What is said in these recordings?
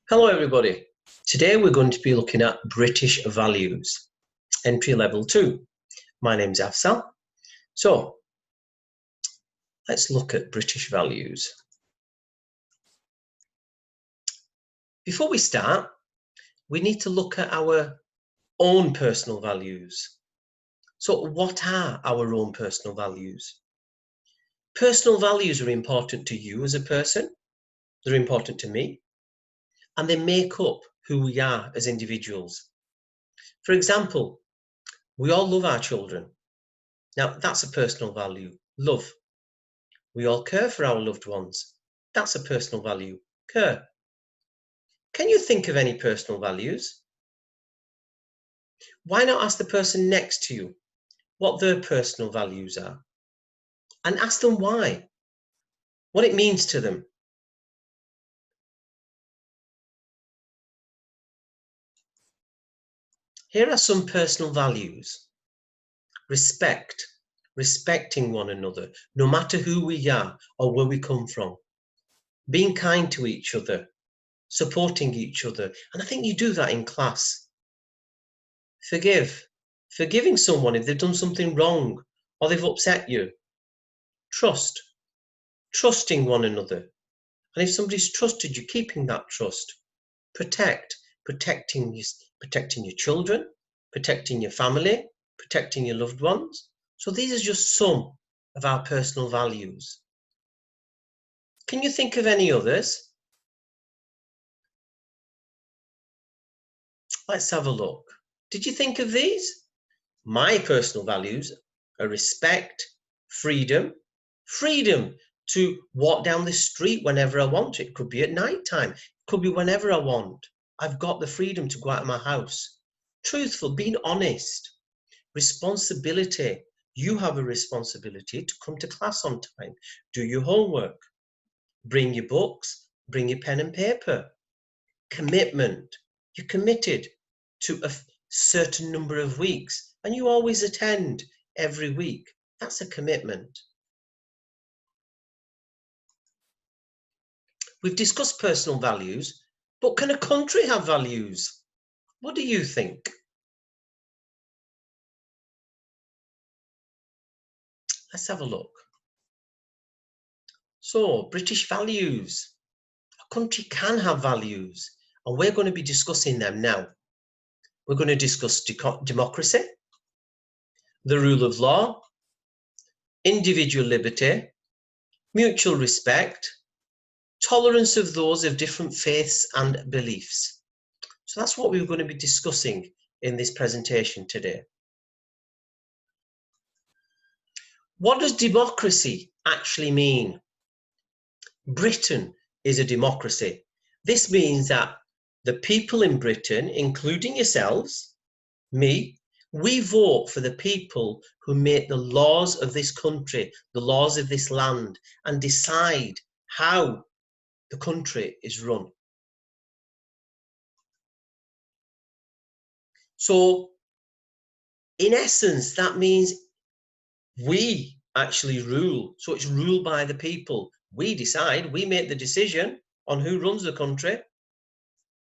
Hello everybody. Today we're going to be looking at British values, entry level 2. My name's Afsal. So let's look at British values. Before we start, we need to look at our own personal values. So what are our own personal values? Personal values are important to you as a person. They're important to me. And they make up who we are as individuals. For example, we all love our children. Now, that's a personal value, love. We all care for our loved ones. That's a personal value, care. Can you think of any personal values? Why not ask the person next to you what their personal values are? And ask them why, what it means to them. Here are some personal values. Respect, respecting one another, no matter who we are or where we come from. Being kind to each other, supporting each other. And I think you do that in class. Forgiving someone if they've done something wrong or they've upset you. Trust, trusting one another. And if somebody's trusted you, keeping that trust. Protecting your children, protecting your family, protecting your loved ones. So these are just some of our personal values. Can you think of any others? Let's have a look. Did you think of these? My personal values are respect, freedom to walk down the street whenever I want. It could be at night time. It could be whenever I want. I've got the freedom to go out of my house. Truthful, being honest. Responsibility. You have a responsibility to come to class on time. Do your homework. Bring your books. Bring your pen and paper. Commitment. You're committed to a certain number of weeks and you always attend every week. That's a commitment. We've discussed personal values, but can a country have values? What do you think? Let's have a look. So, British values. A country can have values, and we're going to be discussing them now. We're going to discuss democracy, the rule of law, individual liberty, mutual respect, tolerance of those of different faiths and beliefs. So that's what we're going to be discussing in this presentation today. What does democracy actually mean? Britain is a democracy. This means that the people in Britain, including yourselves, me, we vote for the people who make the laws of this country, the laws of this land, and decide how the country is run. So, in essence, that means we actually rule. So it's ruled by the people. We decide, we make the decision on who runs the country.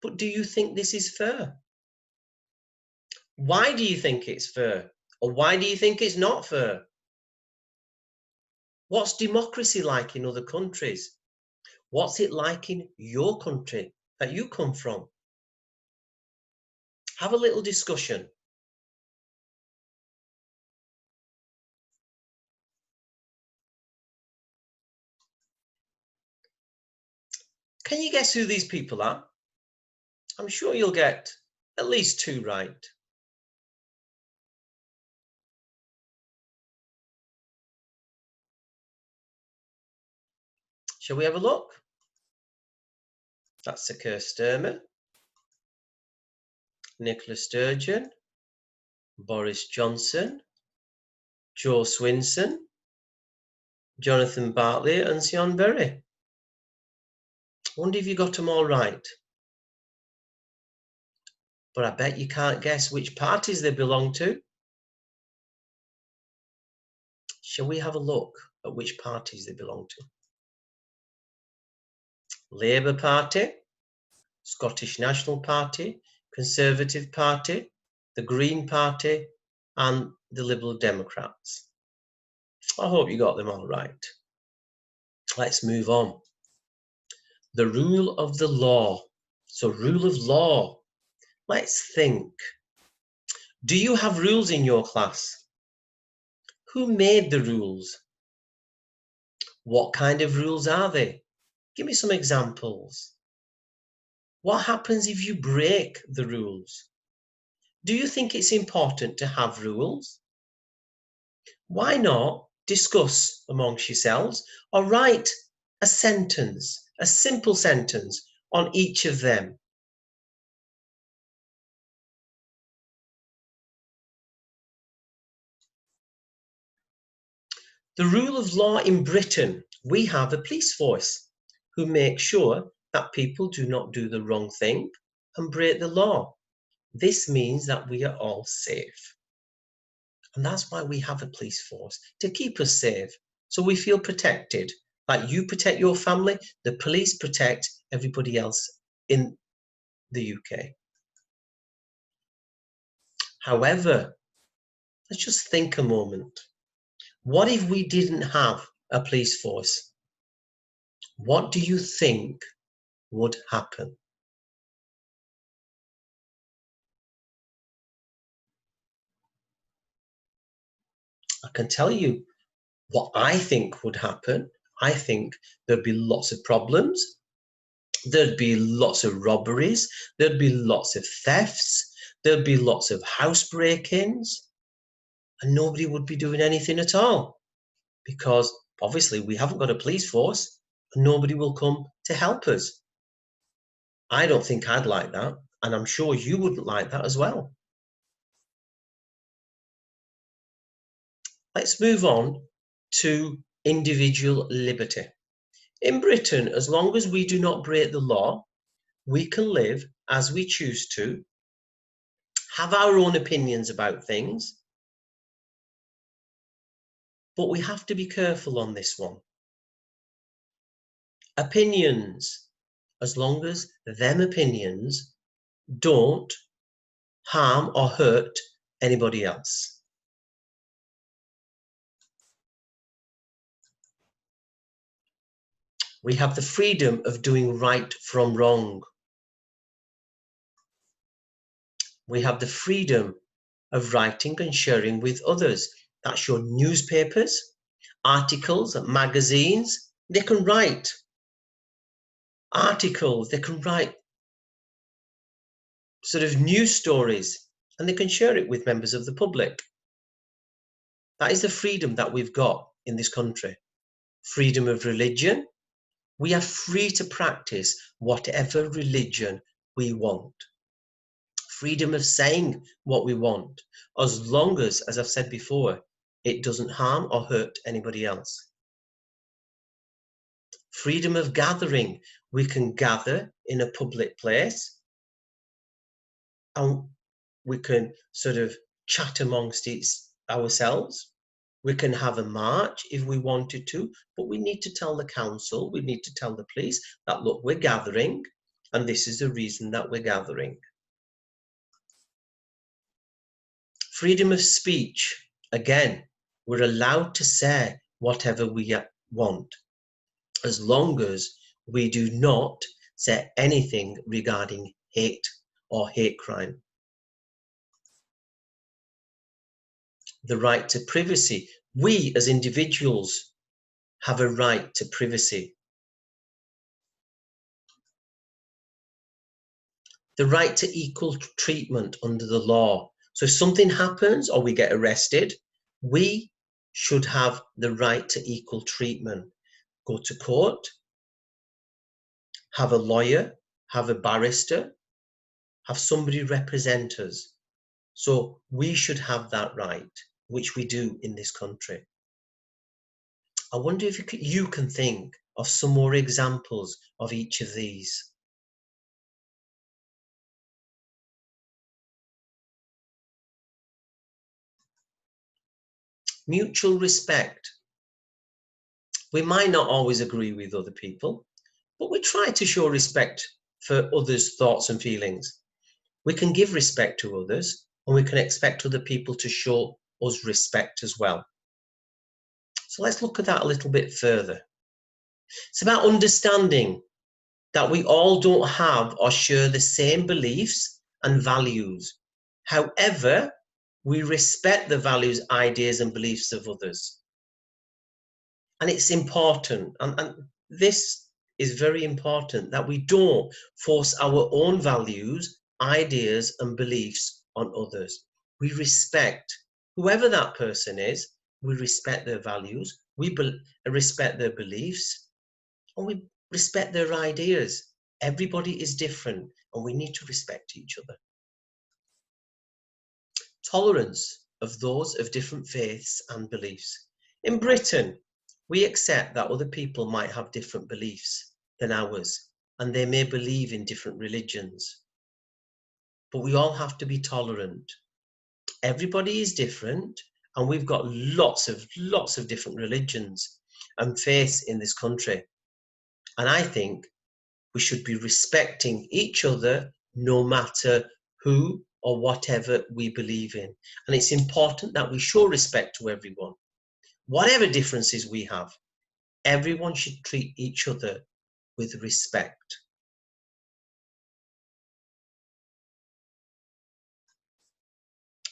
But do you think this is fair? Why do you think it's fair? Or why do you think it's not fair? What's democracy like in other countries? What's it like in your country that you come from? Have a little discussion. Can you guess who these people are? I'm sure you'll get at least 2 right. Shall we have a look? That's Sir Keir Starmer, Nicola Sturgeon, Boris Johnson, Joe Swinson, Jonathan Bartley and Sion Berry. I wonder if you got them all right. But I bet you can't guess which parties they belong to. Shall we have a look at which parties they belong to? Labour Party, Scottish National Party, Conservative Party, the Green Party, and the Liberal Democrats. I hope you got them all right. Let's move on. The rule of the law. So, rule of law. Let's think. Do you have rules in your class? Who made the rules? What kind of rules are they? Give me some examples. What happens if you break the rules? Do you think it's important to have rules? Why not discuss amongst yourselves or write a sentence, a simple sentence on each of them? The rule of law in Britain, we have a police force who make sure that people do not do the wrong thing and break the law. This means that we are all safe. And that's why we have a police force, to keep us safe, so we feel protected. Like you protect your family, the police protect everybody else in the UK. However, let's just think a moment. What if we didn't have a police force? What do you think would happen? I can tell you what I think would happen. I think there'd be lots of problems. There'd be lots of robberies. There'd be lots of thefts. There'd be lots of house break-ins. And nobody would be doing anything at all. Because obviously we haven't got a police force and nobody will come to help us. I don't think I'd like that. And I'm sure you wouldn't like that as well. Let's move on to individual liberty. In Britain, as long as we do not break the law, we can live as we choose to, have our own opinions about things, but we have to be careful on this one. Opinions, as long as them opinions don't harm or hurt anybody else. We have the freedom of doing right from wrong. We have the freedom of writing and sharing with others. That's your newspapers, articles, magazines. They can write articles, they can write sort of news stories, and they can share it with members of the public. That is the freedom that we've got in this country. Freedom of religion. We are free to practice whatever religion we want. Freedom of saying what we want, as long as I've said before, it doesn't harm or hurt anybody else. Freedom of gathering. We can gather in a public place and we can sort of chat amongst ourselves. We can have a march if we wanted to, but we need to tell the council, we need to tell the police that, look, we're gathering and this is the reason that we're gathering. Freedom of speech. Again, we're allowed to say whatever we want, as long as we do not say anything regarding hate or hate crime. The right to privacy. We as individuals have a right to privacy. The right to equal treatment under the law. So if something happens or we get arrested, we should have the right to equal treatment. Go to court, have a lawyer, have a barrister, have somebody represent us. So we should have that right, which we do in this country. I wonder if you can think of some more examples of each of these. Mutual respect. We might not always agree with other people, but we try to show respect for others' thoughts and feelings. We can give respect to others, and we can expect other people to show us respect as well. So let's look at that a little bit further. It's about understanding that we all don't have or share the same beliefs and values. However, we respect the values, ideas, and beliefs of others. And it's important, and this is very important, that we don't force our own values, ideas, and beliefs on others. We respect whoever that person is, we respect their values, we respect their beliefs, and we respect their ideas. Everybody is different, and we need to respect each other. Tolerance of those of different faiths and beliefs. In Britain, we accept that other people might have different beliefs than ours, and they may believe in different religions. But we all have to be tolerant. Everybody is different, and we've got lots of different religions and faiths in this country. And I think we should be respecting each other no matter who or whatever we believe in. And it's important that we show respect to everyone. Whatever differences we have, everyone should treat each other with respect.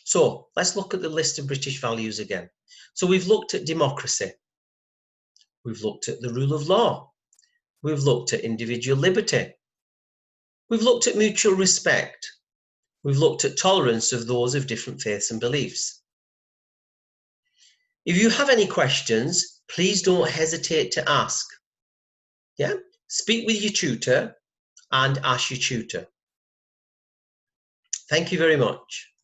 So let's look at the list of British values again. So we've looked at democracy. We've looked at the rule of law. We've looked at individual liberty. We've looked at mutual respect. We've looked at tolerance of those of different faiths and beliefs. If you have any questions, please don't hesitate to ask. Yeah? Speak with your tutor and ask your tutor. Thank you very much.